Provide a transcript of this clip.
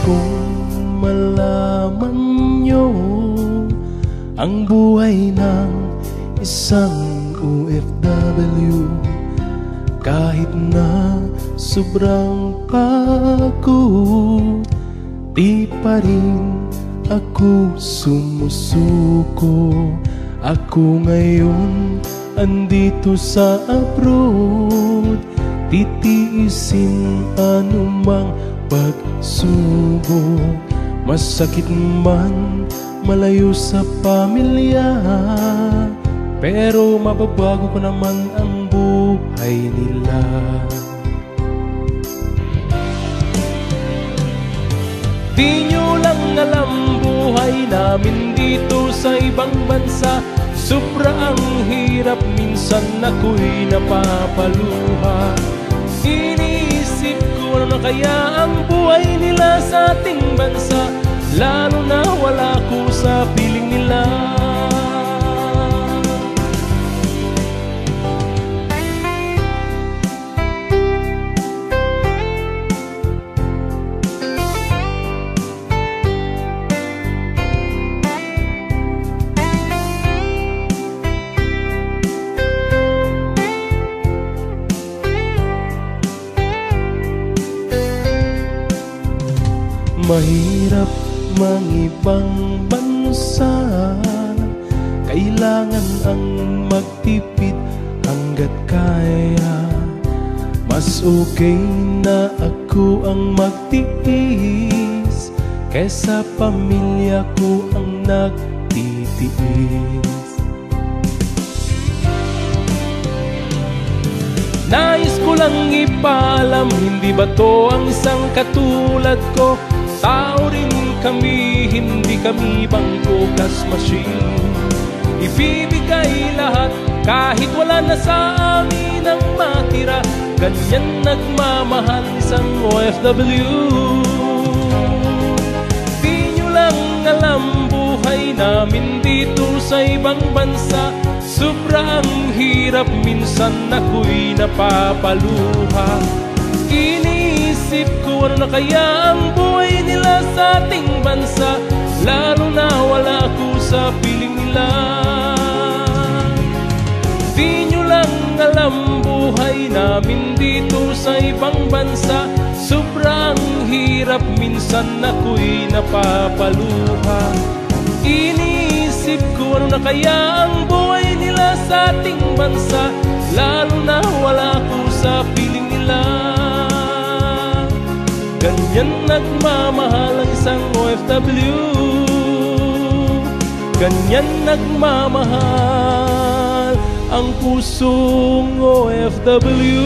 kong malaman nyo ang buhay ng isang OFW. Kahit na sobrang pagod, di pa rin ako sumusuko. Ako ngayon andito sa abroad, titiisin anumang pagsubok. Masakit man malayo sa pamilya, pero mababago ko naman ang buhay nila. Di nyo lang alam buhay namin dito sa ibang bansa. Sobra ang hirap, minsan ako'y napapaluha. Iniisip ko ano na kaya ang buhay nila sa ating bansa, lalo na wala ko sa piling nila. Mahirap mangibang bansa, kailangan ang magtipid hanggat kaya. Mas okay na ako ang magtiis kesa pamilya ko ang nagtitiis. Nais ko lang ipaalam, hindi ba to ang isang katulad ko? Tao rin kami, hindi kami bangko gas machine. Ibibigay lahat kahit wala na sa amin ang matira. Ganyan nagmamahal isang OFW. Di nyo lang alam buhay namin dito sa ibang bansa. Sobra ang hirap, minsan ako'y napapaluha. Iniisip ko ano na kaya ang buhay nila sa ating bansa, lalo na wala ako sa piling nila. Di nyo lang alam buhay namin dito sa ibang bansa. Sobrang hirap, minsan ako'y napapaluha. Iniisip ko ano na kaya ang buhay nila sa ating bansa, lalo na wala ako sa piling nila. Ganyan nagmamahal ang isang OFW. Ganyan nagmamahal ang pusong OFW.